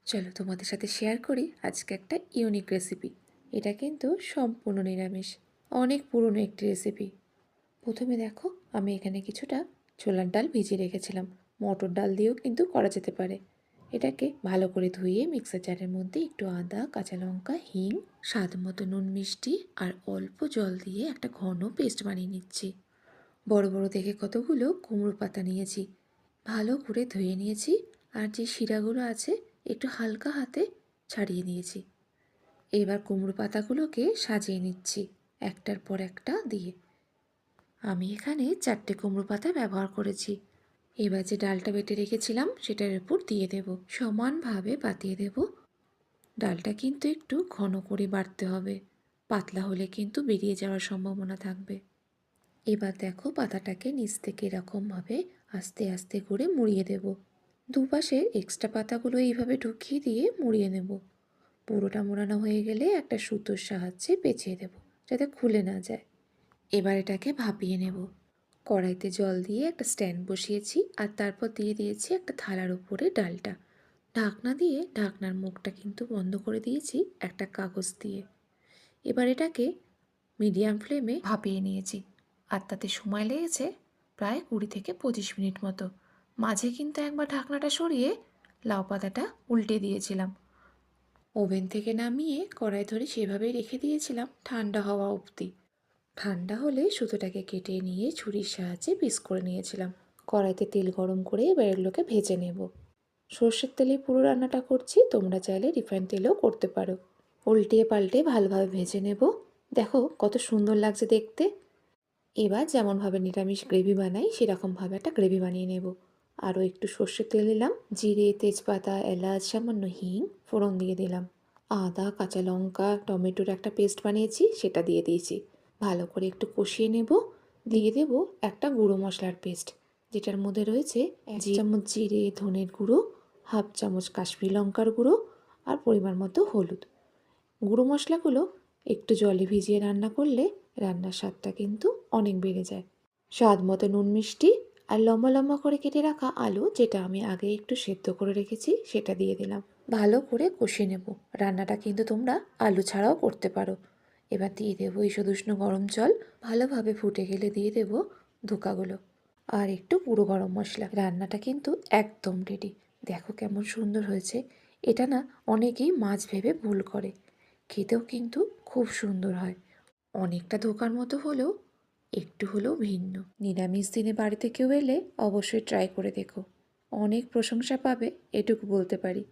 চলো তোমাদের সাথে শেয়ার করি আজকে একটা ইউনিক রেসিপি। এটা কিন্তু সম্পূর্ণ নিরামিষ, অনেক পুরনো একটি রেসিপি। প্রথমে দেখো, আমি এখানে কিছুটা ছোলার ডাল ভিজিয়ে রেখেছিলাম। মটর ডাল দিয়েও কিন্তু করা যেতে পারে। এটাকে ভালো করে ধুয়ে মিক্সার জারের মধ্যে একটু আদা, কাঁচা লঙ্কা, হিং, স্বাদ মতো নুন, মিষ্টি আর অল্প জল দিয়ে একটা ঘন পেস্ট বানিয়ে নিচ্ছি। বড় বড় দেখে কতগুলো কুমড়ো পাতা নিয়েছি, ভালো করে ধুয়ে নিয়েছি। আর যে শিরাগুলো আছে একটু হালকা হাতে ছাড়িয়ে নিয়েছি। এবার কুমড়ো পাতাগুলোকে সাজিয়ে নিচ্ছি একটার পর একটা দিয়ে। আমি এখানে 4টে কুমড়ো পাতা ব্যবহার করেছি। এবার যে ডালটা বেটে রেখেছিলাম সেটার উপর দিয়ে দেব, সমানভাবে পাতিয়ে দেব। ডালটা কিন্তু একটু ঘন করে বাটতে হবে, পাতলা হলে কিন্তু বেরিয়ে যাওয়ার সম্ভাবনা থাকবে। এবার দেখো, পাতাটাকে নিচ থেকে এরকমভাবে আস্তে আস্তে করে মুড়িয়ে দেব। দুপাশের এক্সট্রা পাতাগুলো এইভাবে ঢুকিয়ে দিয়ে মুড়িয়ে নেব। পুরোটা মোড়ানো হয়ে গেলে একটা সুতোর সাহায্যে পেঁচিয়ে দেব, যাতে খুলে না যায়। এবার এটাকে ভাপিয়ে নেব। কড়াইতে জল দিয়ে একটা স্ট্যান্ড বসিয়েছি, আর তারপর দিয়ে দিয়েছি একটা থালার উপরে ডালটা। ঢাকনা দিয়ে ঢাকনার মুখটা কিন্তু বন্ধ করে দিয়েছি একটা কাগজ দিয়ে। এবার এটাকে মিডিয়াম ফ্লেমে ভাপিয়ে নিয়েছি, আর তাতে সময় লেগেছে প্রায় 20 থেকে 25 মিনিট মতো। মাঝে কিন্তু একবার ঢাকনাটা সরিয়ে লাউ পাতাটা উল্টে দিয়েছিলাম। ওভেন থেকে নামিয়ে কড়াই ধরে সেভাবেই রেখে দিয়েছিলাম ঠান্ডা হওয়া অবধি। ঠান্ডা হলে সুতোটাকে কেটে নিয়ে ছুরির সাহায্যে পিস করে নিয়েছিলাম। কড়াইতে তেল গরম করে এবার এগুলোকে ভেজে নেব। সর্ষের তেলে পুরো রান্নাটা করছি, তোমরা চাইলে রিফাইন তেলেও করতে পারো। উল্টিয়ে পাল্টে ভালোভাবে ভেজে নেব। দেখো কত সুন্দর লাগছে দেখতে। এবার যেমনভাবে নিরামিষ গ্রেভি বানাই সেরকমভাবে একটা গ্রেভি বানিয়ে নেব। আরও একটু সর্ষের তেল দিলাম, জিরে, তেজপাতা, এলাচ, সামান্য হিং ফোড়ন দিয়ে দিলাম। আদা, কাঁচা লঙ্কা, টমেটোর একটা পেস্ট বানিয়েছি সেটা দিয়ে দিয়েছি। ভালো করে একটু কষিয়ে নেব। দিয়ে দেব একটা গুঁড়ো মশলার পেস্ট, যেটার মধ্যে রয়েছে 1 চামচ জিরে, ধনের গুঁড়ো, হাফ চামচ কাশ্মীরি লঙ্কার গুঁড়ো আর পরিমাণ মতো হলুদ। গুঁড়ো মশলাগুলো একটু জলে ভিজিয়ে রান্না করলে রান্নার স্বাদটা কিন্তু অনেক বেড়ে যায়। স্বাদ মতো নুন, মিষ্টি আর লম্বা লম্বা করে কেটে রাখা আলু, যেটা আমি আগে একটু সেদ্ধ করে রেখেছি, সেটা দিয়ে দিলাম। ভালো করে কষিয়ে নেব। রান্নাটা কিন্তু তোমরা আলু ছাড়াও করতে পারো। এবার দিয়ে দেবো ঈষৎ উষ্ণ গরম জল। ভালোভাবে ফুটে গেলে দিয়ে দেবো ধোকাগুলো আর একটু পুরো গরম মশলা। রান্নাটা কিন্তু একদম রেডি। দেখো কেমন সুন্দর হয়েছে। এটা না অনেকেই মাছ ভেবে ভুল করে, খেতেও কিন্তু খুব সুন্দর হয়। অনেকটা ধোকার মতো হলেও একটু হলেও ভিন্ন। নিরামিষ দিনে বাড়িতে কেউ এলে অবশ্যই ট্রাই করে দেখো, অনেক প্রশংসা পাবে, এটুকু বলতে পারি।